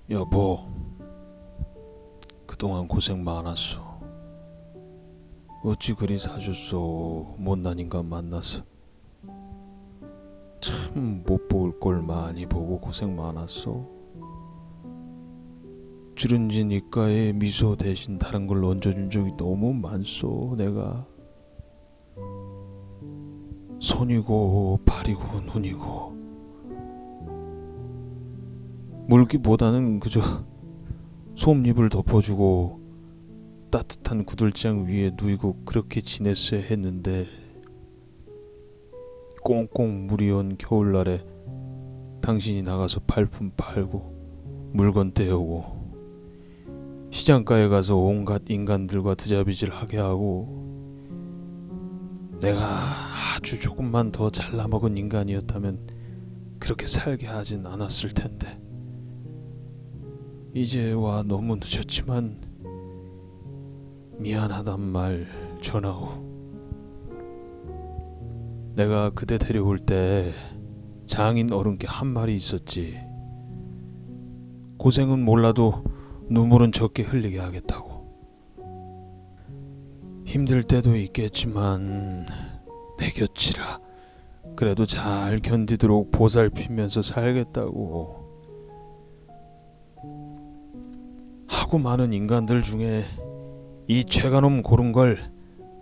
여보, 그동안 고생 많았어. 어찌 그리 사줬어. 못난 인간 만나서 참 못 볼 걸 많이 보고 고생 많았어. 주른지 니까에 미소 대신 다른 걸 얹어준 적이 너무 많소. 내가 손이고 발이고 눈이고 물기보다는 그저 솜잎을 덮어주고 따뜻한 구들장 위에 누이고 그렇게 지냈어야 했는데, 꽁꽁 물이 온 겨울날에 당신이 나가서 발품 팔고 물건 떼어오고 시장가에 가서 온갖 인간들과 드자비질 하게 하고, 내가 아주 조금만 더 잘나먹은 인간이었다면 그렇게 살게 하진 않았을 텐데, 이제 와 너무 늦었지만 미안하단 말 전하오. 내가 그대 데려올 때 장인 어른께 한 말이 있었지. 고생은 몰라도 눈물은 적게 흘리게 하겠다고. 힘들 때도 있겠지만 내 곁이라 그래도 잘 견디도록 보살피면서 살겠다고. 하고 많은 인간들 중에 이 죄가놈 고른 걸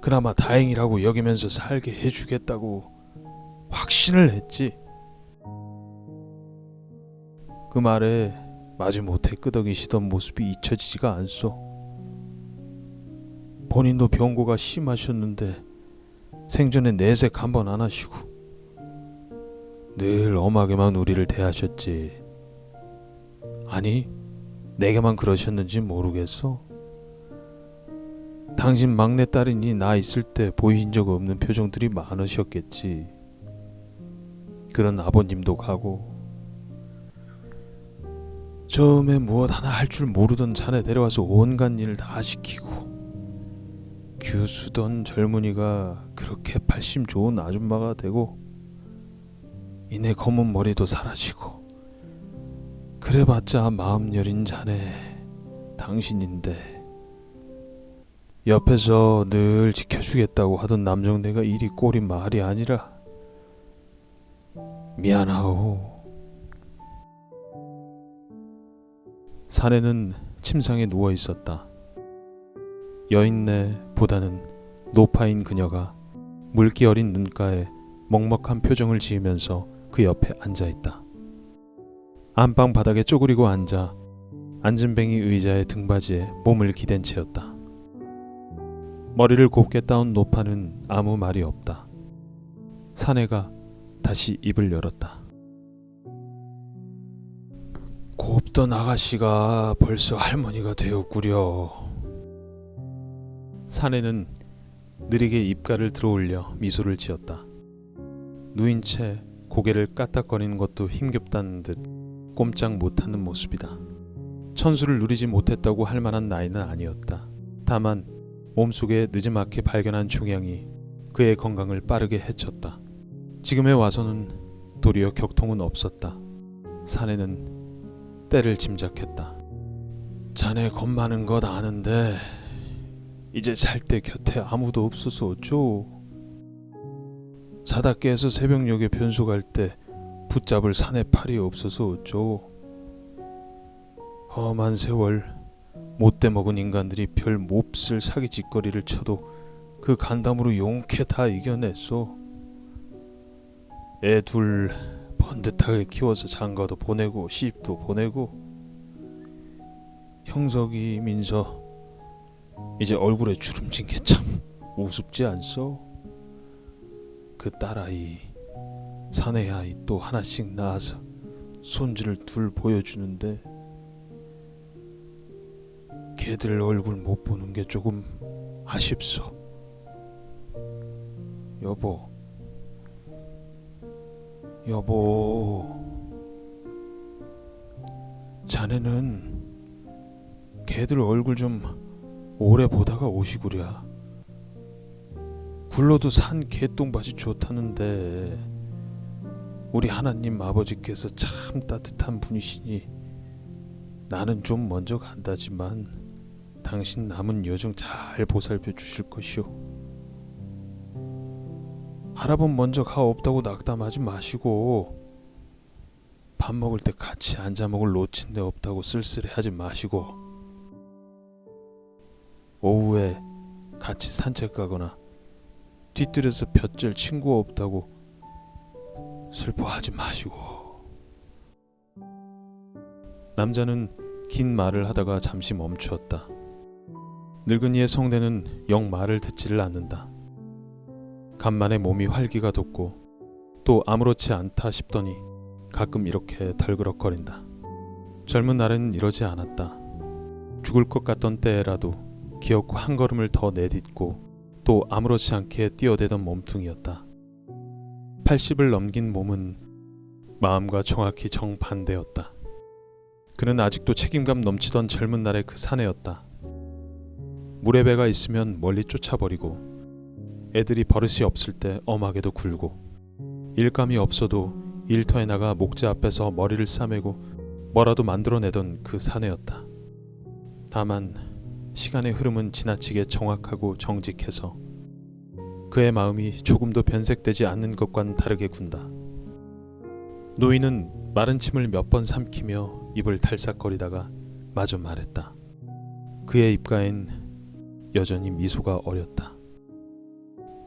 그나마 다행이라고 여기면서 살게 해주겠다고 확신을 했지. 그 말에 마지못해 끄덕이시던 모습이 잊혀지지가 않소. 본인도 병고가 심하셨는데 생전에 내색 한번 안 하시고 늘 엄하게만 우리를 대하셨지. 아니, 내게만 그러셨는지 모르겠어. 당신 막내딸이니 나 있을 때 보이신 적 없는 표정들이 많으셨겠지. 그런 아버님도 가고, 처음에 무엇 하나 할 줄 모르던 자네 데려와서 온갖 일을 다 시키고, 규수던 젊은이가 그렇게 발심 좋은 아줌마가 되고, 이내 검은 머리도 사라지고, 그래봤자 마음 여린 자네 당신인데, 옆에서 늘 지켜주겠다고 하던 남정네가 이리 꼴이 말이 아니라 미안하오. 사내는 침상에 누워 있었다. 여인네 보다는 노파인 그녀가 물기 어린 눈가에 먹먹한 표정을 지으면서 그 옆에 앉아 있다. 안방 바닥에 쪼그리고 앉아 앉은뱅이 의자의 등받이에 몸을 기댄 채였다. 머리를 곱게 따온 노파는 아무 말이 없다. 사내가 다시 입을 열었다. 곱던 아가씨가 벌써 할머니가 되었구려. 사내는 느리게 입가를 들어올려 미소를 지었다. 누인 채 고개를 까딱거리는 것도 힘겹다는 듯 꼼짝 못하는 모습이다. 천수를 누리지 못했다고 할 만한 나이는 아니었다. 다만 몸속에 느지막이 발견한 종양이 그의 건강을 빠르게 해쳤다. 지금에 와서는 도리어 격통은 없었다. 사내는 때를 짐작했다. 자네 겁 많은 것 아는데 이제 잘 때 곁에 아무도 없어서 어쩌오. 자다 깨서 새벽녘에 변소 갈 때 붙잡을 사내 팔이 없어서 어쩌오. 험한 세월 못돼 먹은 인간들이 별 몹쓸 사기 짓거리를 쳐도 그 간담으로 용케 다 이겨냈소. 애 둘 번듯하게 키워서 장가도 보내고 시집도 보내고, 형석이 민서 이제 얼굴에 주름진 게 참 우습지 않소. 그 딸아이 사내아이 또 하나씩 낳아서 손주를 둘 보여주는데 걔들 얼굴 못 보는 게 조금 아쉽소. 여보, 자네는 걔들 얼굴 좀 오래 보다가 오시구랴. 굴러도 산 개똥밭이 좋다는데 우리 하나님 아버지께서 참 따뜻한 분이시니 나는 좀 먼저 간다지만 당신 남은 여정 잘 보살펴 주실 것이오. 할아범 먼저 가 없다고 낙담하지 마시고, 밥 먹을 때 같이 앉아 먹을 놓친 데 없다고 쓸쓸해하지 마시고, 오후에 같이 산책 가거나 뒤뜰에서 볕질 친구 없다고 슬퍼하지 마시고. 남자는 긴 말을 하다가 잠시 멈추었다. 늙은이의 성대는 영 말을 듣지를 않는다. 간만에 몸이 활기가 돋고 또 아무렇지 않다 싶더니 가끔 이렇게 덜그럭거린다. 젊은 날에는 이러지 않았다. 죽을 것 같던 때라도 기어코 한 걸음을 더 내딛고 또 아무렇지 않게 뛰어대던 몸뚱이였다. 80을 넘긴 몸은 마음과 정확히 정반대였다. 그는 아직도 책임감 넘치던 젊은 날의 그 사내였다. 물에 배가 있으면 멀리 쫓아버리고, 애들이 버릇이 없을 때 엄하게도 굴고, 일감이 없어도 일터에 나가 목재 앞에서 머리를 싸매고 뭐라도 만들어내던 그 사내였다. 다만 시간의 흐름은 지나치게 정확하고 정직해서 그의 마음이 조금도 변색되지 않는 것과는 다르게 군다. 노인은 마른 침을 몇 번 삼키며 입을 달싹거리다가 마저 말했다. 그의 입가엔 여전히 미소가 어렸다.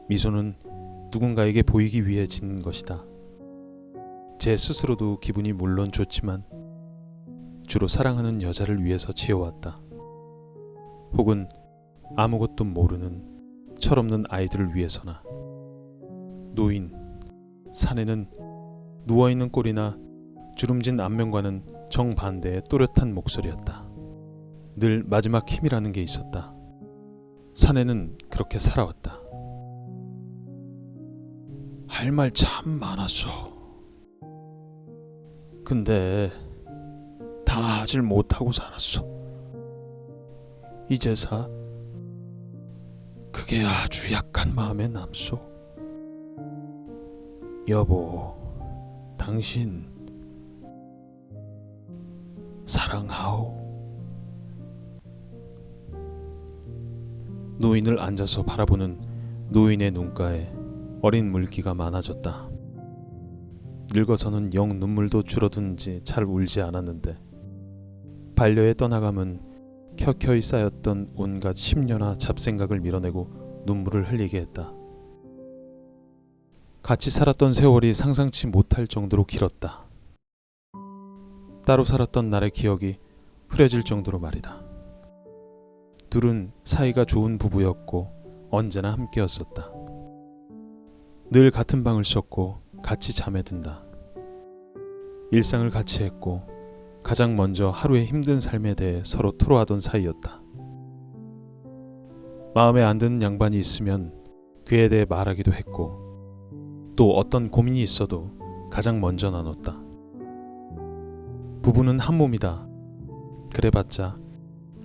미소는 누군가에게 보이기 위해 짓는 것이다. 제 스스로도 기분이 물론 좋지만 주로 사랑하는 여자를 위해서 지어왔다. 혹은 아무것도 모르는 철없는 아이들을 위해서나. 노인, 사내는 누워있는 꼴이나 주름진 안면과는 정반대의 또렷한 목소리였다. 늘 마지막 힘이라는 게 있었다. 사내는 그렇게 살아왔다. 할 말 참 많았어. 근데 다 하질 못하고 살았어. 이제사 그게 아주 약한 마음에 남소. 여보, 당신 사랑하오. 노인을 앉아서 바라보는 노인의 눈가에 어린 물기가 많아졌다. 늙어서는 영 눈물도 줄어든지 잘 울지 않았는데 반려의 떠나감은 켜켜이 쌓였던 온갖 심려나 잡생각을 밀어내고 눈물을 흘리게 했다. 같이 살았던 세월이 상상치 못할 정도로 길었다. 따로 살았던 날의 기억이 흐려질 정도로 말이다. 둘은 사이가 좋은 부부였고 언제나 함께였었다. 늘 같은 방을 썼고 같이 잠에 든다. 일상을 같이 했고 가장 먼저 하루의 힘든 삶에 대해 서로 토로하던 사이였다. 마음에 안 드는 양반이 있으면 그에 대해 말하기도 했고 또 어떤 고민이 있어도 가장 먼저 나눴다. 부부는 한 몸이다. 그래봤자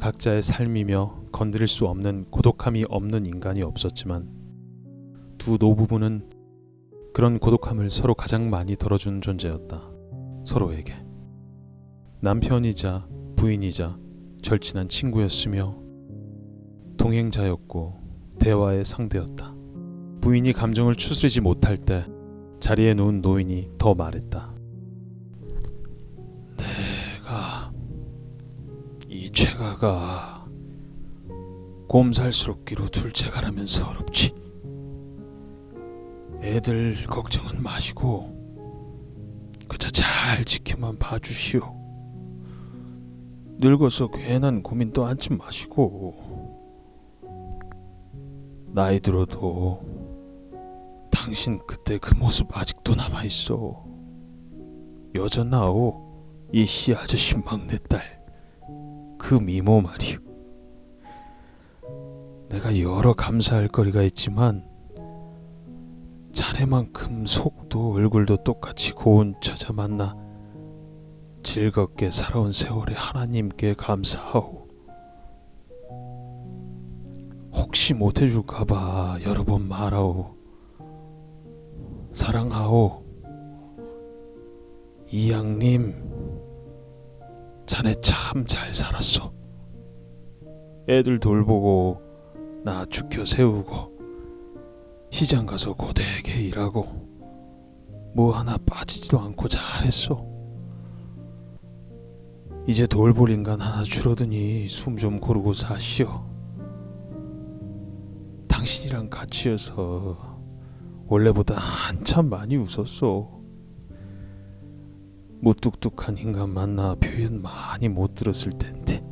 각자의 삶이며 건드릴 수 없는 고독함이 없는 인간이 없었지만 두 노부부는 그런 고독함을 서로 가장 많이 덜어준 존재였다. 서로에게. 남편이자 부인이자 절친한 친구였으며 동행자였고 대화의 상대였다. 부인이 감정을 추스리지 못할 때 자리에 누운 노인이 더 말했다. 내가 이 최가가 곰살스럽기로 둘째가라면 서럽지. 애들 걱정은 마시고 그저 잘 지켜만 봐주시오. 늙어서 괜한 고민도 안지 마시고. 나이 들어도 당신 그때 그 모습 아직도 남아있어. 여전하오. 이 씨 아저씨 막내딸 그 미모 말이오. 내가 여러 감사할 거리가 있지만 자네만큼 속도 얼굴도 똑같이 고운 처자 만나 즐겁게 살아온 세월에 하나님께 감사하오. 혹시 못해줄까봐 여러 번 말하오. 사랑하오. 이양님. 자네 참 잘 살았어. 애들 돌보고 나 죽여 세우고 시장 가서 고되게 일하고 뭐 하나 빠지지도 않고 잘했어. 이제 돌볼 인간 하나 줄어드니 숨 좀 고르고 사시오. 당신이랑 같이여서 원래보다 한참 많이 웃었어. 무뚝뚝한 인간 만나 표현 많이 못 들었을 텐데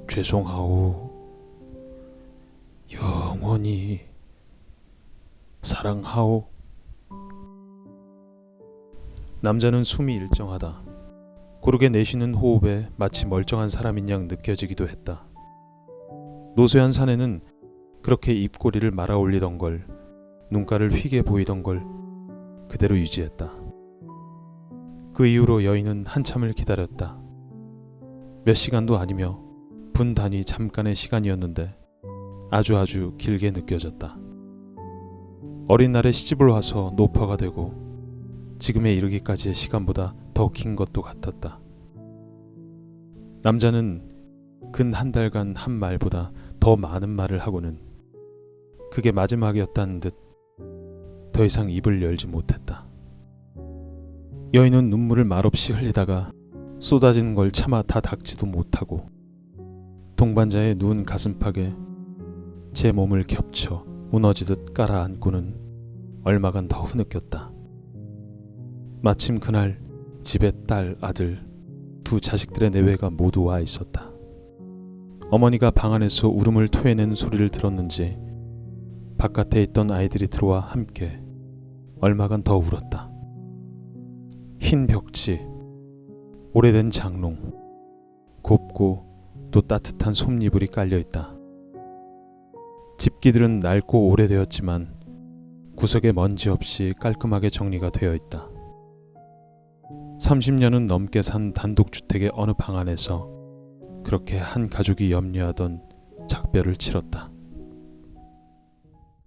죄송하오. 영원히 사랑하오. 남자는 숨이 일정하다. 고르게 내쉬는 호흡에 마치 멀쩡한 사람인 양 느껴지기도 했다. 노쇠한 사내는 그렇게 입꼬리를 말아 올리던 걸, 눈가를 휘게 보이던 걸 그대로 유지했다. 그 이후로 여인은 한참을 기다렸다. 몇 시간도 아니며 분 단위 잠깐의 시간이었는데 아주 길게 느껴졌다. 어린 날에 시집을 와서 노파가 되고 지금에 이르기까지의 시간보다 더 긴 것도 같았다. 남자는 근 한 달간 한 말보다 더 많은 말을 하고는 그게 마지막이었다는 듯 더 이상 입을 열지 못했다. 여인은 눈물을 말없이 흘리다가 쏟아지는 걸 참아 다 닦지도 못하고 동반자의 누운 가슴팍에 제 몸을 겹쳐 무너지듯 깔아안고는 얼마간 더 흐느꼈다. 마침 그날 집에 딸, 아들, 두 자식들의 내외가 모두 와 있었다. 어머니가 방 안에서 울음을 토해내는 소리를 들었는지 바깥에 있던 아이들이 들어와 함께 얼마간 더 울었다. 흰 벽지, 오래된 장롱, 곱고 또 따뜻한 솜이불이 깔려있다. 집기들은 낡고 오래되었지만 구석에 먼지 없이 깔끔하게 정리가 되어 있다. 30년은 넘게 산 단독주택의 어느 방 안에서 그렇게 한 가족이 염려하던 작별을 치렀다.